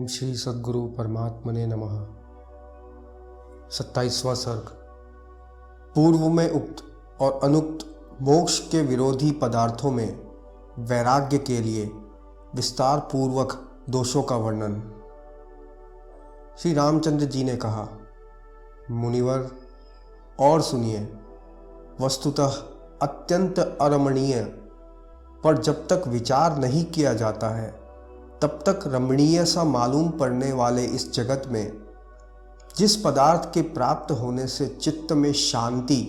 श्री सद्गुरु परमात्मने नमः। 27वां सर्ग। पूर्व में उक्त और अनुक्त मोक्ष के विरोधी पदार्थों में वैराग्य के लिए विस्तार पूर्वक दोषों का वर्णन। श्री रामचंद्र जी ने कहा, मुनिवर और सुनिए, वस्तुतः अत्यंत अरमणीय पर जब तक विचार नहीं किया जाता है तब तक रमणीय सा मालूम पड़ने वाले इस जगत में जिस पदार्थ के प्राप्त होने से चित्त में शांति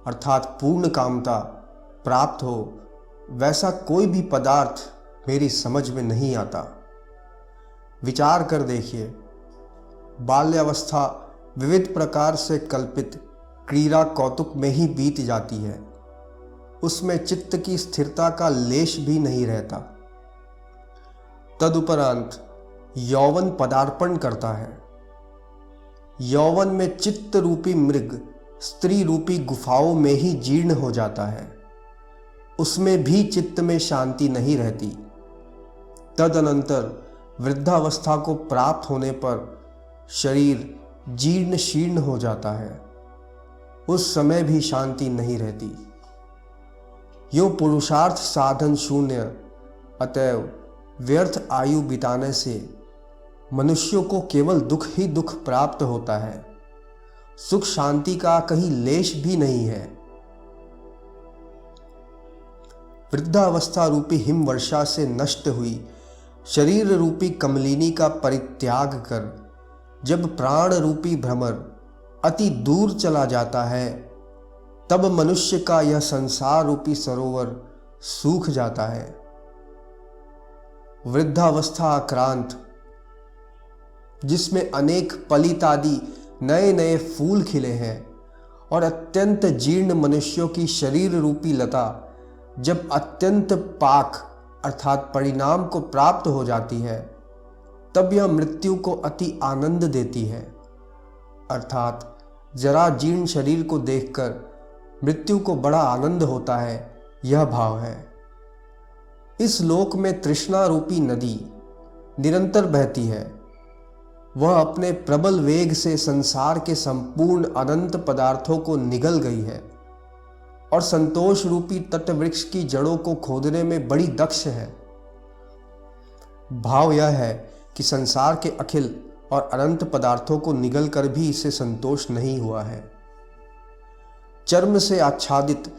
अर्थात पूर्ण कामता प्राप्त हो, वैसा कोई भी पदार्थ मेरी समझ में नहीं आता। विचार कर देखिए, बाल्यावस्था विविध प्रकार से कल्पित क्रीड़ा कौतुक में ही बीत जाती है, उसमें चित्त की स्थिरता का लेश भी नहीं रहता। तदुपरांत यौवन पदार्पण करता है। यौवन में चित्त रूपी मृग स्त्री रूपी गुफाओं में ही जीर्ण हो जाता है, उसमें भी चित्त में शांति नहीं रहती। तदनंतर वृद्धावस्था को प्राप्त होने पर शरीर जीर्ण शीर्ण हो जाता है, उस समय भी शांति नहीं रहती। यो पुरुषार्थ साधन शून्य, अतएव व्यर्थ आयु बिताने से मनुष्यों को केवल दुख ही दुख प्राप्त होता है, सुख शांति का कहीं लेश भी नहीं है। वृद्धावस्था रूपी हिम वर्षा से नष्ट हुई शरीर रूपी कमलिनी का परित्याग कर जब प्राण रूपी भ्रमर अति दूर चला जाता है, तब मनुष्य का यह संसार रूपी सरोवर सूख जाता है। वृद्धावस्था आक्रांत, जिसमें अनेक पलितादि नए नए फूल खिले हैं, और अत्यंत जीर्ण मनुष्यों की शरीर रूपी लता जब अत्यंत पाक अर्थात परिणाम को प्राप्त हो जाती है, तब यह मृत्यु को अति आनंद देती है। अर्थात जरा जीर्ण शरीर को देखकर मृत्यु को बड़ा आनंद होता है, यह भाव है। इस लोक में तृष्णा रूपी नदी निरंतर बहती है, वह अपने प्रबल वेग से संसार के संपूर्ण अनंत पदार्थों को निगल गई है और संतोष रूपी तटवृक्ष की जड़ों को खोदने में बड़ी दक्ष है। भाव यह है कि संसार के अखिल और अनंत पदार्थों को निगल कर भी इसे संतोष नहीं हुआ है। चर्म से आच्छादित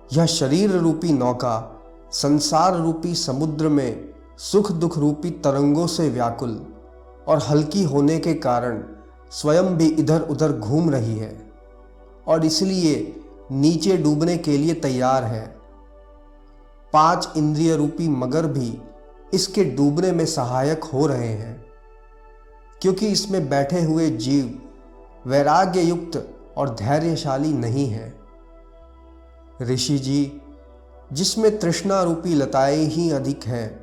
यह शरीर रूपी नौका संसार रूपी समुद्र में सुख दुख रूपी तरंगों से व्याकुल और हल्की होने के कारण स्वयं भी इधर उधर घूम रही है और इसलिए नीचे डूबने के लिए तैयार है। 5 इंद्रिय रूपी मगर भी इसके डूबने में सहायक हो रहे हैं, क्योंकि इसमें बैठे हुए जीव वैराग्य युक्त और धैर्यशाली नहीं है। ऋषि जी, जिसमें तृष्णा रूपी लताएं ही अधिक हैं,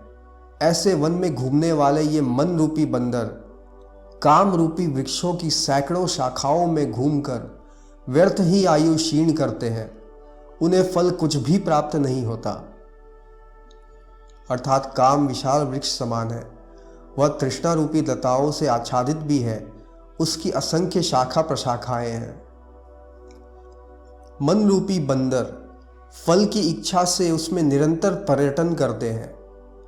ऐसे वन में घूमने वाले ये मन रूपी बंदर काम रूपी वृक्षों की सैकड़ों शाखाओं में घूमकर व्यर्थ ही आयु क्षीण करते हैं, उन्हें फल कुछ भी प्राप्त नहीं होता। अर्थात काम विशाल वृक्ष समान है, वह तृष्णा रूपी लताओं से आच्छादित भी है, उसकी असंख्य शाखा प्रशाखाएं हैं। मन रूपी बंदर फल की इच्छा से उसमें निरंतर पर्यटन करते हैं,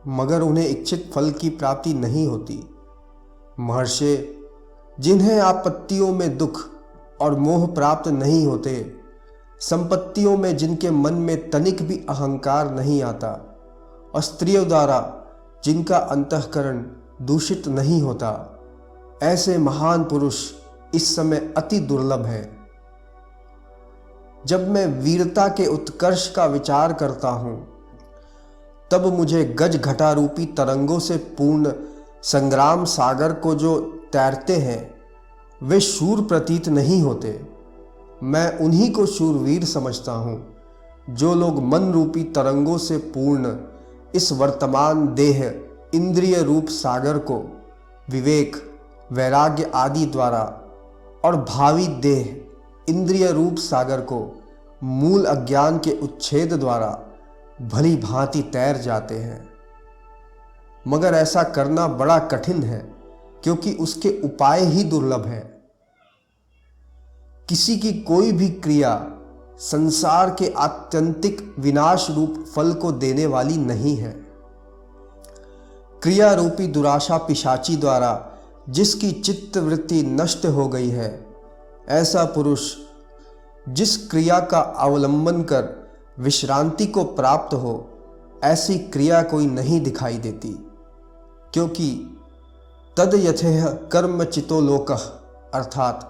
मगर उन्हें इच्छित फल की प्राप्ति नहीं होती। महर्षि, जिन्हें आपत्तियों में दुख और मोह प्राप्त नहीं होते, संपत्तियों में जिनके मन में तनिक भी अहंकार नहीं आता, और स्त्रियों द्वारा जिनका अंतःकरण दूषित नहीं होता, ऐसे महान पुरुष इस समय अति दुर्लभ हैं। जब मैं वीरता के उत्कर्ष का विचार करता हूँ, तब मुझे गज घटा रूपी तरंगों से पूर्ण संग्राम सागर को जो तैरते हैं, वे शूर प्रतीत नहीं होते। मैं उन्हीं को शूरवीर समझता हूँ, जो लोग मन रूपी तरंगों से पूर्ण इस वर्तमान देह इंद्रिय रूप सागर को विवेक वैराग्य आदि द्वारा और भावी देह इंद्रिय रूप सागर को मूल अज्ञान के उच्छेद द्वारा भली भांति तैर जाते हैं। मगर ऐसा करना बड़ा कठिन है, क्योंकि उसके उपाय ही दुर्लभ है। किसी की कोई भी क्रिया संसार के आत्यंतिक विनाश रूप फल को देने वाली नहीं है। क्रिया रूपी दुराशा पिशाची द्वारा जिसकी चित्त वृत्ति नष्ट हो गई है, ऐसा पुरुष जिस क्रिया का अवलंबन कर विश्रांति को प्राप्त हो, ऐसी क्रिया कोई नहीं दिखाई देती, क्योंकि तद यथेह कर्म चितो लोकः, अर्थात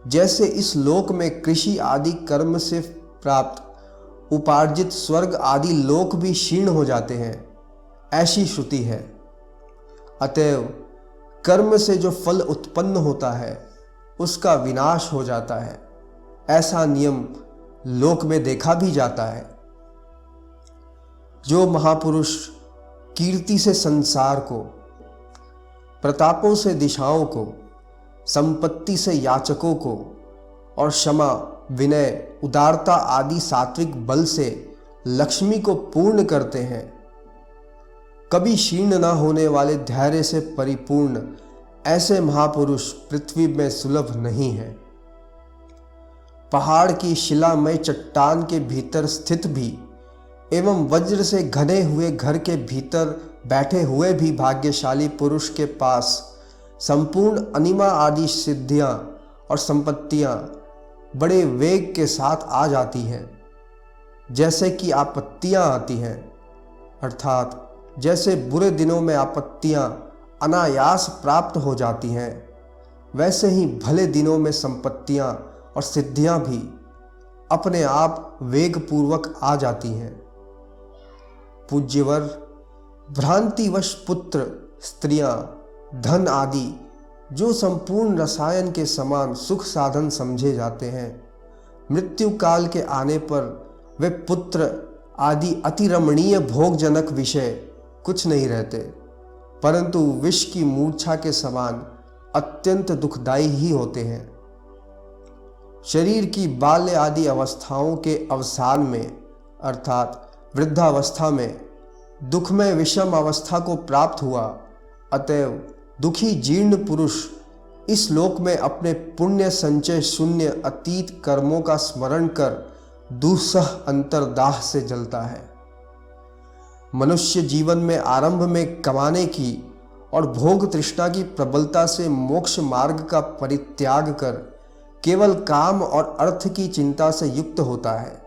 जैसे इस लोक में कृषि आदि कर्म से प्राप्त उपार्जित स्वर्ग आदि लोक भी क्षीण हो जाते हैं, ऐसी श्रुति है। अतएव कर्म से जो फल उत्पन्न होता है उसका विनाश हो जाता है, ऐसा नियम लोक में देखा भी जाता है। जो महापुरुष कीर्ति से संसार को, प्रतापों से दिशाओं को, संपत्ति से याचकों को और क्षमा, विनय, उदारता आदि सात्विक बल से लक्ष्मी को पूर्ण करते हैं, कभी क्षीण न होने वाले धैर्य से परिपूर्ण ऐसे महापुरुष पृथ्वी में सुलभ नहीं है। पहाड़ की शिलामय चट्टान के भीतर स्थित भी एवं वज्र से घने हुए घर के भीतर बैठे हुए भी भाग्यशाली पुरुष के पास संपूर्ण अनिमा आदि सिद्धियां और संपत्तियां बड़े वेग के साथ आ जाती हैं, जैसे कि आपत्तियां आती हैं, अर्थात जैसे बुरे दिनों में आपत्तियां अनायास प्राप्त हो जाती हैं, वैसे ही भले दिनों में संपत्तियां और सिद्धियां भी अपने आप वेगपूर्वक आ जाती हैं। पूज्यवर, भ्रांतिवश पुत्र, स्त्रियां, धन आदि जो संपूर्ण रसायन के समान सुख साधन समझे जाते हैं, मृत्यु काल के आने पर वे पुत्र आदि अति रमणीय भोगजनक विषय कुछ नहीं रहते, परंतु विष की मूर्छा के समान अत्यंत दुखदायी ही होते हैं। शरीर की बाल्य आदि अवस्थाओं के अवसान में, अर्थात वृद्धावस्था में दुखमय विषम अवस्था को प्राप्त हुआ। अतएव दुखी जीर्ण पुरुष इस लोक में अपने पुण्य संचय शून्य अतीत कर्मों का स्मरण कर दुस्सह अंतर्दाह से जलता है। मनुष्य जीवन में आरंभ में कमाने की और भोग तृष्णा की प्रबलता से मोक्ष मार्ग का परित्याग कर केवल काम और अर्थ की चिंता से युक्त होता है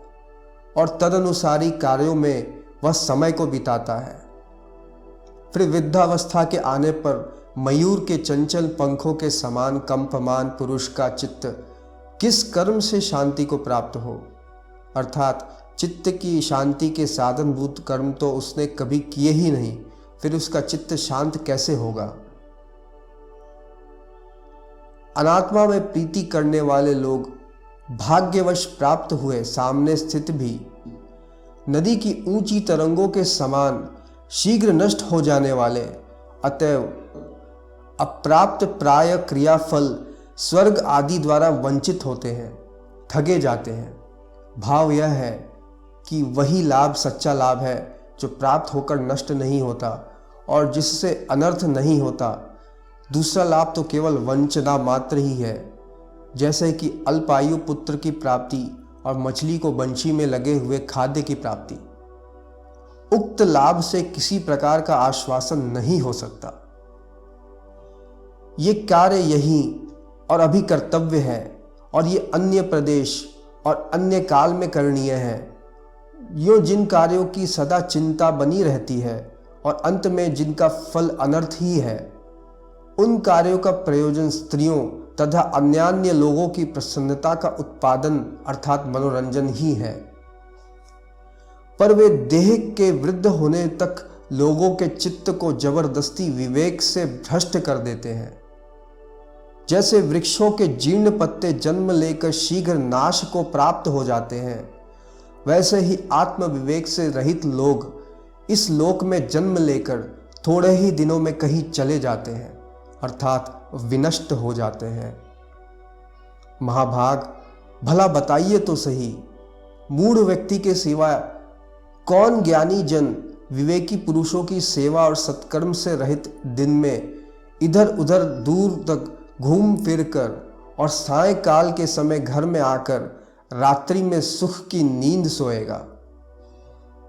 और तदनुसारी कार्यों में वह समय को बिताता है। फिर वृद्धावस्था के आने पर मयूर के चंचल पंखों के समान कंपमान पुरुष का चित्त किस कर्म से शांति को प्राप्त हो, अर्थात चित्त की शांति के साधनभूत कर्म तो उसने कभी किए ही नहीं, फिर उसका चित्त शांत कैसे होगा। अनात्मा में प्रीति करने वाले लोग भाग्यवश प्राप्त हुए सामने स्थित भी नदी की ऊंची तरंगों के समान शीघ्र नष्ट हो जाने वाले, अतएव अप्राप्त प्राय क्रियाफल स्वर्ग आदि द्वारा वंचित होते हैं, ठगे जाते हैं। भाव यह है कि वही लाभ सच्चा लाभ है जो प्राप्त होकर नष्ट नहीं होता और जिससे अनर्थ नहीं होता। दूसरा लाभ तो केवल वंचना मात्र ही है, जैसे कि अल्पायु पुत्र की प्राप्ति और मछली को बंशी में लगे हुए खाद्य की प्राप्ति। उक्त लाभ से किसी प्रकार का आश्वासन नहीं हो सकता। ये कार्य यही और अभी कर्तव्य है और ये अन्य प्रदेश और अन्य काल में करणीय है। यो जिन कार्यों की सदा चिंता बनी रहती है और अंत में जिनका फल अनर्थ ही है, उन कार्यों का प्रयोजन स्त्रियों तथा अन्यान्य लोगों की प्रसन्नता का उत्पादन अर्थात मनोरंजन ही है, पर वे देह के वृद्ध होने तक लोगों के चित्त को जबरदस्ती विवेक से भ्रष्ट कर देते हैं। जैसे वृक्षों के जीर्ण पत्ते जन्म लेकर शीघ्र नाश को प्राप्त हो जाते हैं, वैसे ही आत्म विवेक से रहित लोग इस लोक में जन्म लेकर थोड़े ही दिनों में कहीं चले जाते हैं, अर्थात विनष्ट हो जाते हैं। महाभाग, भला बताइए तो सही, मूढ़ व्यक्ति के सिवा कौन ज्ञानी जन विवेकी पुरुषों की सेवा और सत्कर्म से रहित दिन में इधर उधर दूर तक घूम फिर कर और सायंकाल के समय घर में आकर रात्रि में सुख की नींद सोएगा।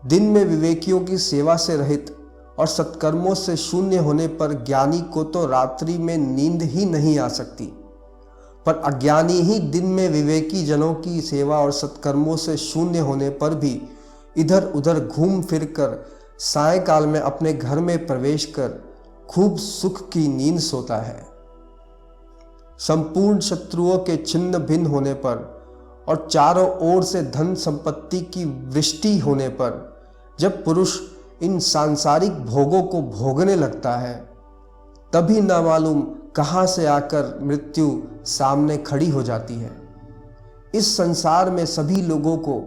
दिन में विवेकियों की सेवा से रहित और सत्कर्मों से शून्य होने पर ज्ञानी को तो रात्रि में नींद ही नहीं आ सकती, पर अज्ञानी ही दिन में विवेकी जनों की सेवा और सत्कर्मों से शून्य होने पर भी इधर उधर घूम फिर कर सायंकाल में अपने घर में प्रवेश कर खूब सुख की नींद सोता है। संपूर्ण शत्रुओं के छिन्न भिन्न होने पर और चारों ओर से धन संपत्ति की वृष्टि होने पर जब पुरुष इन सांसारिक भोगों को भोगने लगता है, तभी ना मालूम कहां से आकर मृत्यु सामने खड़ी हो जाती है। इस संसार में सभी लोगों को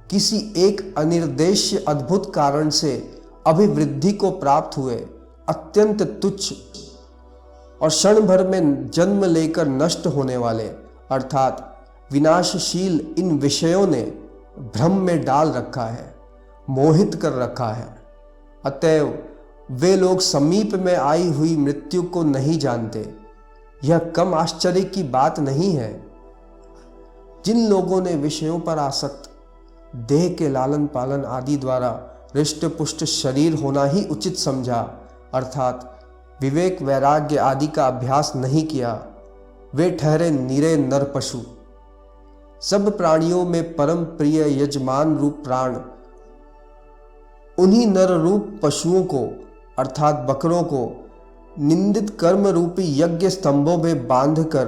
किसी एक अनिर्देश्य अद्भुत कारण से अभिवृद्धि को प्राप्त हुए अत्यंत तुच्छ और क्षण भर में जन्म लेकर नष्ट होने वाले अर्थात विनाशशील इन विषयों ने भ्रम में डाल रखा है, मोहित कर रखा है। अतएव वे लोग समीप में आई हुई मृत्यु को नहीं जानते। यह कम आश्चर्य की बात नहीं है। जिन लोगों ने विषयों पर आसक्त देह के लालन पालन आदि द्वारा हृष्ट पुष्ट शरीर होना ही उचित समझा, अर्थात विवेक वैराग्य आदि का अभ्यास नहीं किया, वे ठहरे निरे नर पशु। सब प्राणियों में परम प्रिय यजमान रूप प्राण उन्हीं नर रूप पशुओं को अर्थात बकरों को निंदित कर्म रूपी यज्ञ स्तंभों में बांधकर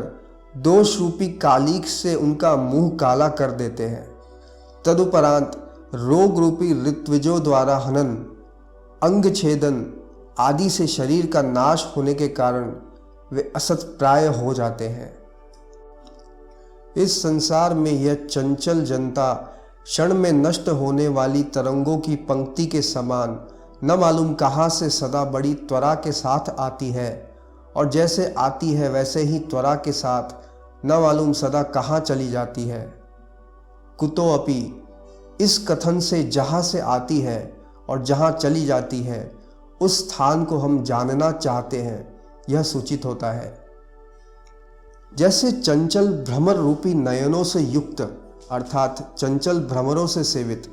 दोष रूपी कालीक से उनका मुंह काला कर देते हैं। तदुपरांत रोग रूपी ऋत्विजों द्वारा हनन, अंग छेदन आदि से शरीर का नाश होने के कारण वे असत प्राय हो जाते हैं। इस संसार में यह चंचल जनता क्षण में नष्ट होने वाली तरंगों की पंक्ति के समान न मालूम कहाँ से सदा बड़ी त्वरा के साथ आती है, और जैसे आती है वैसे ही त्वरा के साथ न मालूम सदा कहाँ चली जाती है। कुतो अपि इस कथन से जहाँ से आती है और जहाँ चली जाती है उस स्थान को हम जानना चाहते हैं, यह सूचित होता है। जैसे चंचल भ्रमर रूपी नयनों से युक्त अर्थात चंचल भ्रमरों से सेवित,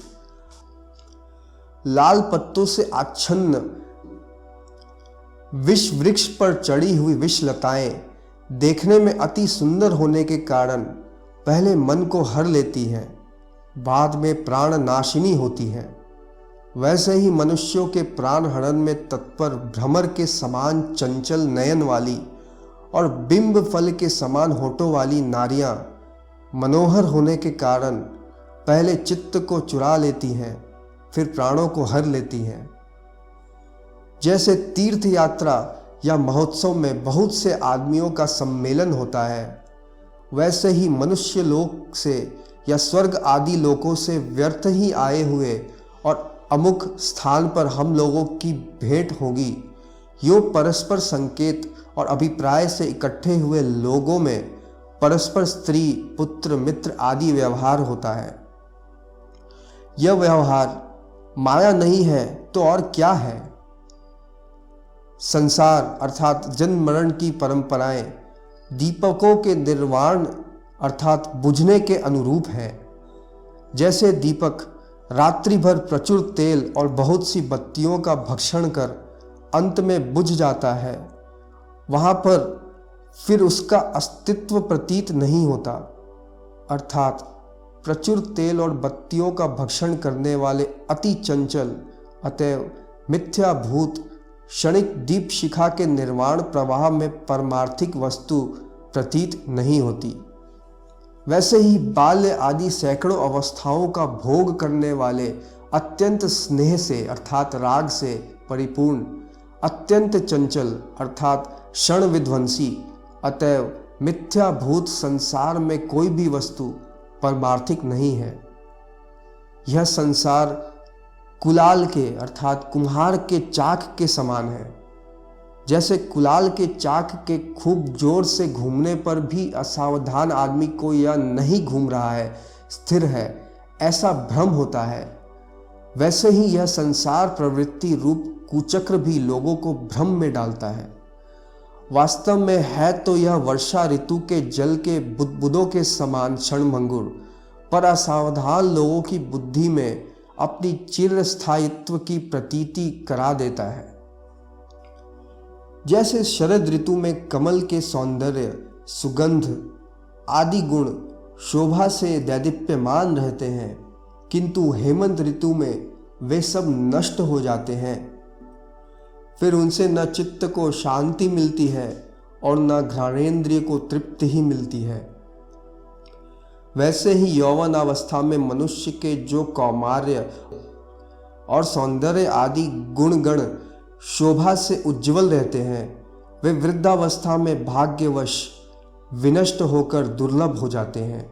लाल पत्तों से आच्छन्न विष वृक्ष पर चढ़ी हुई विषलताएं देखने में अति सुंदर होने के कारण पहले मन को हर लेती हैं, बाद में प्राण नाशिनी होती हैं, वैसे ही मनुष्यों के प्राण हरण में तत्पर भ्रमर के समान चंचल नयन वाली और बिंब फल के समान होठों वाली नारियां मनोहर होने के कारण पहले चित्त को चुरा लेती हैं, फिर प्राणों को हर लेती हैं। जैसे तीर्थ यात्रा या महोत्सव में बहुत से आदमियों का सम्मेलन होता है, वैसे ही मनुष्य लोक से या स्वर्ग आदि लोकों से व्यर्थ ही आए हुए और अमुक स्थान पर हम लोगों की भेंट होगी, यो परस्पर संकेत और अभिप्राय से इकट्ठे हुए लोगों में परस्पर स्त्री पुत्र मित्र आदि व्यवहार होता है। यह व्यवहार माया नहीं है तो और क्या है। संसार अर्थात जन्म मरण की परंपराएं दीपकों के निर्वाण अर्थात बुझने के अनुरूप है। जैसे दीपक रात्रि भर प्रचुर तेल और बहुत सी बत्तियों का भक्षण कर अंत में बुझ जाता है, वहां पर फिर उसका अस्तित्व प्रतीत नहीं होता। अर्थात प्रचुर तेल और बत्तियों का भक्षण करने वाले अति चंचल अतएव मिथ्याभूत क्षणिक दीप शिखा के निर्वाण प्रवाह में परमार्थिक वस्तु प्रतीत नहीं होती। वैसे ही बाल्य आदि सैकड़ों अवस्थाओं का भोग करने वाले अत्यंत स्नेह से अर्थात राग से परिपूर्ण अत्यंत चंचल अर्थात क्षण विध्वंसी अतएव मिथ्याभूत संसार में कोई भी वस्तु परमार्थिक नहीं है। यह संसार कुलाल के अर्थात कुम्हार के चाक के समान है। जैसे कुलाल के चाक के खूब जोर से घूमने पर भी असावधान आदमी को यह नहीं घूम रहा है, स्थिर है, ऐसा भ्रम होता है, वैसे ही यह संसार प्रवृत्ति रूप कुचक्र भी लोगों को भ्रम में डालता है वास्तव में है तो यह वर्षा ऋतु के जल के बुदबुदों के समान क्षणभंगुर, पर असावधान लोगों की बुद्धि में अपनी चिरस्थायित्व की प्रतीति करा देता है। जैसे शरद ऋतु में कमल के सौंदर्य, सुगंध आदि गुण शोभा से दैदीप्यमान रहते हैं, किंतु हेमंत ऋतु में वे सब नष्ट हो जाते हैं। फिर उनसे न चित्त को शांति मिलती है और न घ्राणेन्द्रिय को तृप्ति ही मिलती है। वैसे ही यौवन अवस्था में मनुष्य के जो कौमार्य और सौंदर्य आदि गुणगण शोभा से उज्जवल रहते हैं, वे वृद्धावस्था में भाग्यवश विनष्ट होकर दुर्लभ हो जाते हैं।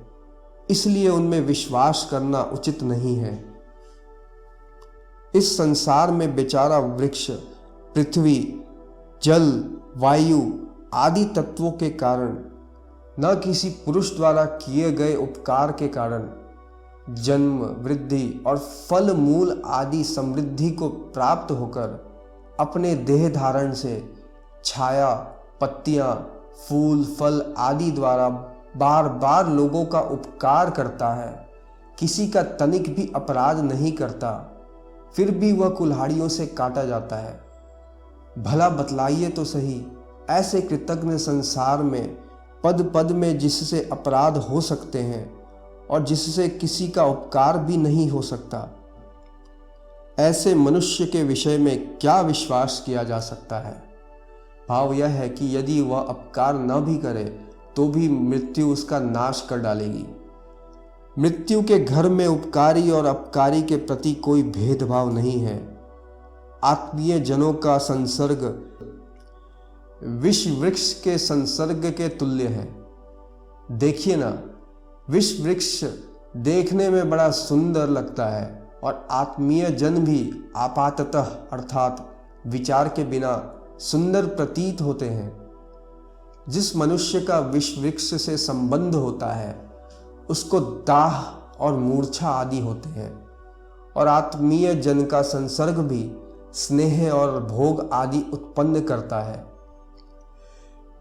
इसलिए उनमें विश्वास करना उचित नहीं है। इस संसार में बेचारा वृक्ष, पृथ्वी, जल, वायु आदि तत्वों के कारण, न किसी पुरुष द्वारा किए गए उपकार के कारण जन्म, वृद्धि और फल मूल आदि समृद्धि को प्राप्त होकर अपने देह धारण से छाया, पत्तियां, फूल, फल आदि द्वारा बार बार लोगों का उपकार करता है, किसी का तनिक भी अपराध नहीं करता, फिर भी वह कुल्हाड़ियों से काटा जाता है। भला बतलाइए तो सही, ऐसे कृतज्ञ संसार में पद पद में जिससे अपराध हो सकते हैं और जिससे किसी का उपकार भी नहीं हो सकता, ऐसे मनुष्य के विषय में क्या विश्वास किया जा सकता है। भाव यह है कि यदि वह अपकार न भी करे तो भी मृत्यु उसका नाश कर डालेगी। मृत्यु के घर में उपकारी और अपकारी के प्रति कोई भेदभाव नहीं है। आत्मीय जनों का संसर्ग विष वृक्ष के संसर्ग के तुल्य है। देखिए ना, विष वृक्ष देखने में बड़ा सुंदर लगता है और आत्मीय जन भी आपाततः अर्थात विचार के बिना सुंदर प्रतीत होते हैं। जिस मनुष्य का विष वृक्ष से संबंध होता है उसको दाह और मूर्छा आदि होते हैं, और आत्मीय जन का संसर्ग भी स्नेह और भोग आदि उत्पन्न करता है।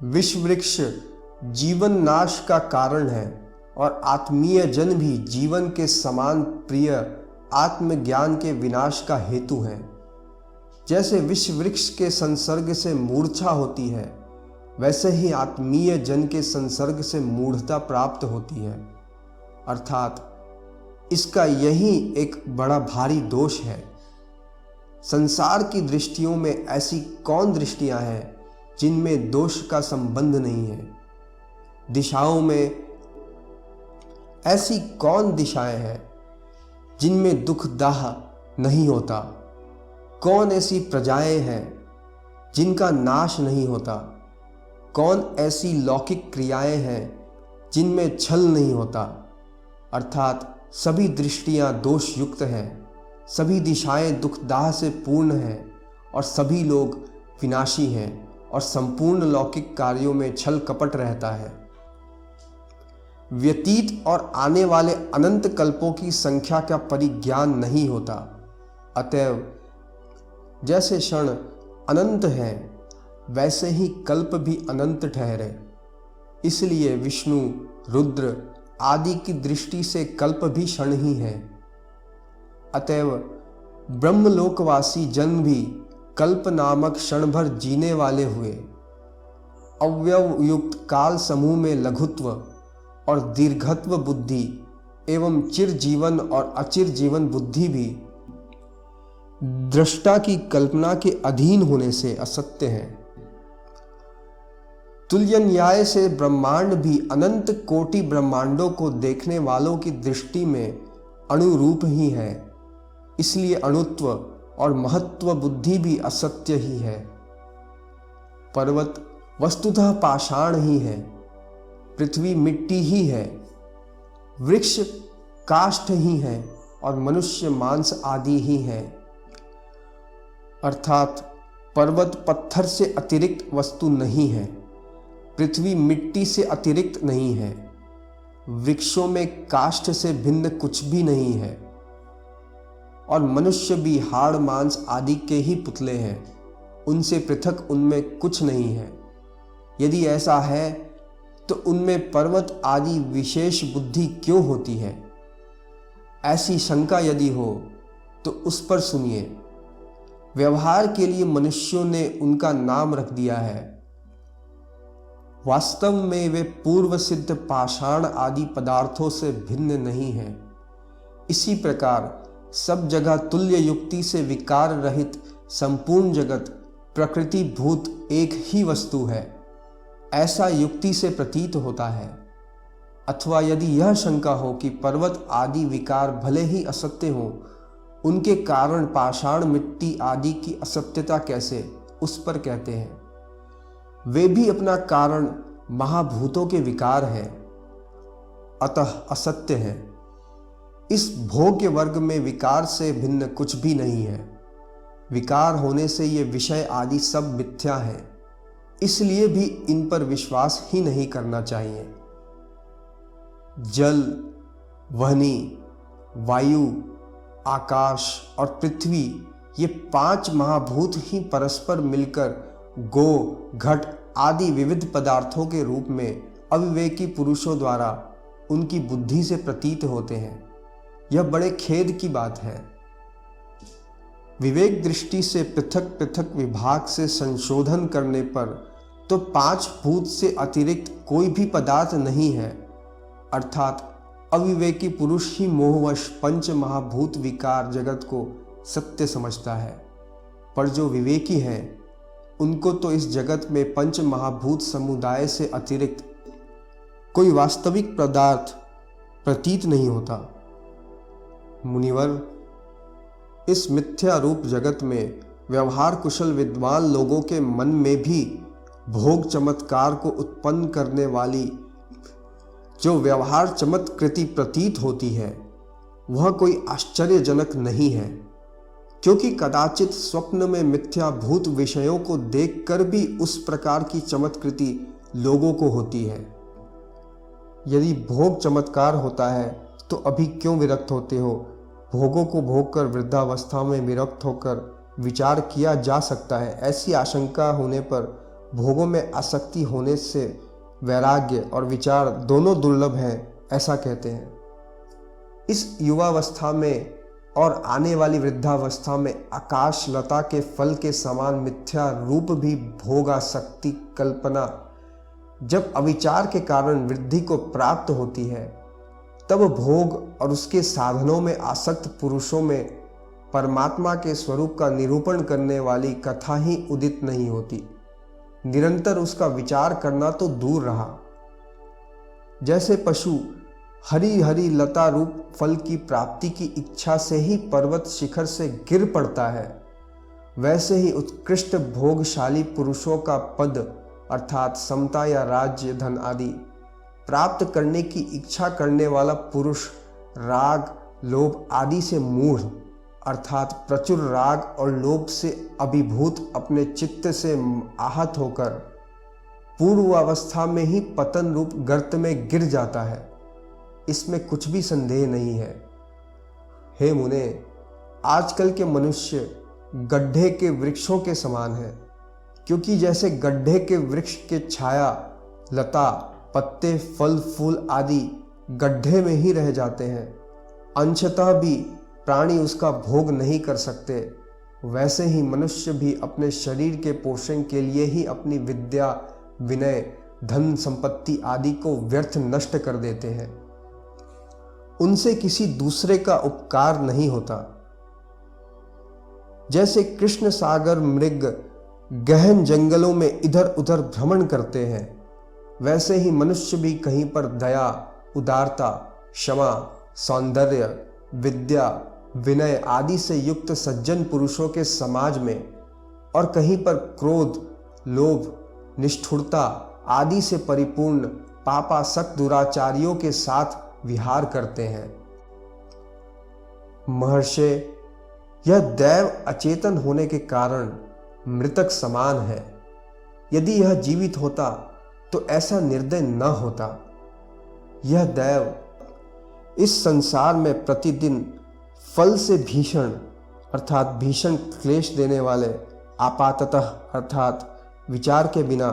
विष वृक्ष जीवन नाश का कारण है और आत्मीय जन भी जीवन के समान प्रिय आत्मज्ञान के विनाश का हेतु है। जैसे विष वृक्ष के संसर्ग से मूर्छा होती है, वैसे ही आत्मीय जन के संसर्ग से मूढ़ता प्राप्त होती है। अर्थात इसका यही एक बड़ा भारी दोष है। संसार की दृष्टियों में ऐसी कौन दृष्टियां हैं जिनमें दोष का संबंध नहीं है। दिशाओं में ऐसी कौन दिशाएं हैं जिनमें दुख दाह नहीं होता। कौन ऐसी प्रजाएं हैं जिनका नाश नहीं होता। कौन ऐसी लौकिक क्रियाएं हैं जिनमें छल नहीं होता। अर्थात सभी दृष्टियां दोष युक्त हैं, सभी दिशाएं दुखदाह से पूर्ण हैं और सभी लोग विनाशी हैं और संपूर्ण लौकिक कार्यों में छल कपट रहता है। व्यतीत और आने वाले अनंत कल्पों की संख्या का परिज्ञान नहीं होता। अतएव जैसे क्षण अनंत है वैसे ही कल्प भी अनंत ठहरे। इसलिए विष्णु, रुद्र आदि की दृष्टि से कल्प भी क्षण ही है। अतएव ब्रह्मलोकवासी जन भी कल्प नामक क्षण भर जीने वाले हुए। अव्यव युक्त काल समूह में लघुत्व और दीर्घत्व बुद्धि एवं चिर जीवन और अचिर जीवन बुद्धि भी दृष्टा की कल्पना के अधीन होने से असत्य हैं। तुल्य न्याय से ब्रह्मांड भी अनंत कोटि ब्रह्मांडों को देखने वालों की दृष्टि में अणुरूप ही है। इसलिए अणुत्व और महत्व बुद्धि भी असत्य ही है। पर्वत वस्तुतः पाषाण ही है, पृथ्वी मिट्टी ही है, वृक्ष काष्ठ ही है और मनुष्य मांस आदि ही है। अर्थात पर्वत पत्थर से अतिरिक्त वस्तु नहीं है, पृथ्वी मिट्टी से अतिरिक्त नहीं है, वृक्षों में काष्ठ से भिन्न कुछ भी नहीं है और मनुष्य भी हाड़ मांस आदि के ही पुतले हैं, उनसे पृथक उनमें कुछ नहीं है। यदि ऐसा है तो उनमें पर्वत आदि विशेष बुद्धि क्यों होती है? ऐसी शंका यदि हो तो उस पर सुनिए। व्यवहार के लिए मनुष्यों ने उनका नाम रख दिया है। वास्तव में वे पूर्व सिद्ध पाषाण आदि पदार्थों से भिन्न नहीं हैं। इसी प्रकार सब जगह तुल्य युक्ति से विकार रहित संपूर्ण जगत प्रकृति भूत एक ही वस्तु है, ऐसा युक्ति से प्रतीत होता है। अथवा यदि यह शंका हो कि पर्वत आदि विकार भले ही असत्य हों, उनके कारण पाषाण मिट्टी आदि की असत्यता कैसे, उस पर कहते हैं वे भी अपना कारण महाभूतों के विकार हैं, अतः असत्य है। इस भोग्य वर्ग में विकार से भिन्न कुछ भी नहीं है। विकार होने से ये विषय आदि सब मिथ्या है, इसलिए भी इन पर विश्वास ही नहीं करना चाहिए। जल, वह्नि, वायु, आकाश और पृथ्वी ये 5 महाभूत ही परस्पर मिलकर गो, घट आदि विविध पदार्थों के रूप में अविवेकी पुरुषों द्वारा उनकी बुद्धि से प्रतीत होते हैं। यह बड़े खेद की बात है। विवेक दृष्टि से पृथक पृथक विभाग से संशोधन करने पर तो 5 भूत से अतिरिक्त कोई भी पदार्थ नहीं है, अर्थात अविवेकी पुरुष ही मोहवश 5 महाभूत विकार जगत को सत्य समझता है। पर जो विवेकी हैं उनको तो इस जगत में 5 महाभूत समुदाय से अतिरिक्त कोई वास्तविक पदार्थ प्रतीत नहीं होता। मुनिवर, इस मिथ्या रूप जगत में व्यवहार कुशल विद्वान लोगों के मन में भी भोग चमत्कार को उत्पन्न करने वाली जो व्यवहार चमत्कृति प्रतीत होती है, वह कोई आश्चर्यजनक नहीं है, क्योंकि कदाचित स्वप्न में मिथ्या भूत विषयों को देखकर भी उस प्रकार की चमत्कृति लोगों को होती है। यदि भोग चमत्कार होता है तो अभी क्यों विरक्त होते हो? भोगों को भोग कर वृद्धावस्था में विरक्त होकर विचार किया जा सकता है। ऐसी आशंका होने पर भोगों में आसक्ति होने से वैराग्य और विचार दोनों दुर्लभ हैं, ऐसा कहते हैं। इस युवावस्था में और आने वाली वृद्धावस्था में आकाश लता के फल के समान मिथ्या रूप भी भोगासक्ति कल्पना जब अविचार के कारण वृद्धि को प्राप्त होती है, तब भोग और उसके साधनों में आसक्त पुरुषों में परमात्मा के स्वरूप का निरूपण करने वाली कथा ही उदित नहीं होती। निरंतर उसका विचार करना तो दूर रहा। जैसे पशु हरी हरी लता रूप फल की प्राप्ति की इच्छा से ही पर्वत शिखर से गिर पड़ता है, वैसे ही उत्कृष्ट भोगशाली पुरुषों का पद अर्थात समता या राज्य, धन आदि प्राप्त करने की इच्छा करने वाला पुरुष राग, लोभ आदि से मूढ़ अर्थात प्रचुर राग और लोभ से अभिभूत अपने चित्त से आहत होकर पूर्वावस्था में ही पतन रूप गर्त में गिर जाता है। इसमें कुछ भी संदेह नहीं है। हे मुने, आजकल के मनुष्य गड्ढे के वृक्षों के समान है, क्योंकि जैसे गड्ढे के वृक्ष के छाया, लता, पत्ते, फल फूल आदि गड्ढे में ही रह जाते हैं, अंशतः भी प्राणी उसका भोग नहीं कर सकते, वैसे ही मनुष्य भी अपने शरीर के पोषण के लिए ही अपनी विद्या, विनय, धन संपत्ति आदि को व्यर्थ नष्ट कर देते हैं। उनसे किसी दूसरे का उपकार नहीं होता। जैसे कृष्ण सागर मृग गहन जंगलों में इधर उधर भ्रमण करते हैं, वैसे ही मनुष्य भी कहीं पर दया, उदारता, क्षमा, सौंदर्य, विद्या, विनय आदि से युक्त सज्जन पुरुषों के समाज में और कहीं पर क्रोध, लोभ, निष्ठुरता आदि से परिपूर्ण पापासक्त दुराचारियों के साथ विहार करते हैं। महर्षि, यह दैव अचेतन होने के कारण मृतक समान है। यदि यह जीवित होता तो ऐसा निर्दय न होता। यह दैव इस संसार में प्रतिदिन फल से भीषण अर्थात भीषण क्लेश देने वाले आपाततः अर्थात विचार के बिना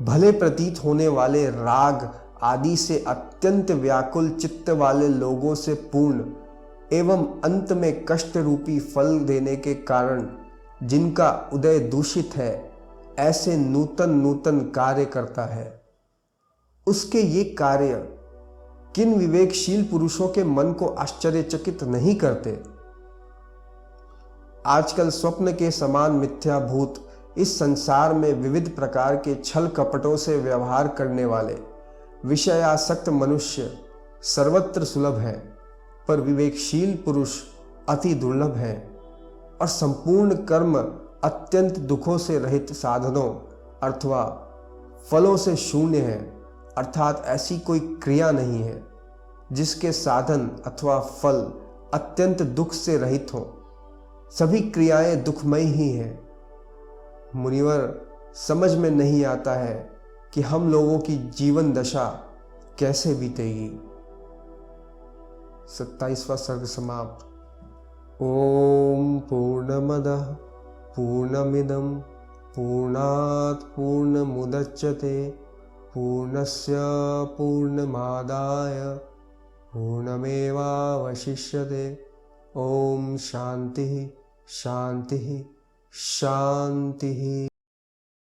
भले प्रतीत होने वाले राग आदि से अत्यंत व्याकुल चित्त वाले लोगों से पूर्ण एवं अंत में कष्ट रूपी फल देने के कारण जिनका उदय दूषित है, ऐसे नूतन नूतन कार्य करता है। उसके ये कार्य किन विवेकशील पुरुषों के मन को आश्चर्यचकित नहीं करते? आजकल स्वप्न के समान मिथ्याभूत इस संसार में विविध प्रकार के छल कपटों से व्यवहार करने वाले विषयासक्त मनुष्य सर्वत्र सुलभ है, पर विवेकशील पुरुष अति दुर्लभ है और संपूर्ण कर्म अत्यंत दुखों से रहित साधनों अथवा फलों से शून्य है। अर्थात ऐसी कोई क्रिया नहीं है जिसके साधन अथवा फल अत्यंत दुख से रहित हो। सभी क्रियाएं दुखमयी ही हैं। मुनिवर, समझ में नहीं आता है कि हम लोगों की जीवन दशा कैसे बीतेगी। 27वां सर्ग समाप्त। ओम पूर्णमदः पूर्णमिदं पूर्णात् पूर्णमुदच्यते पूर्णस्य पूर्णमादाय पूर्णमेवावशिष्यते। ओम शांति शांति शांति।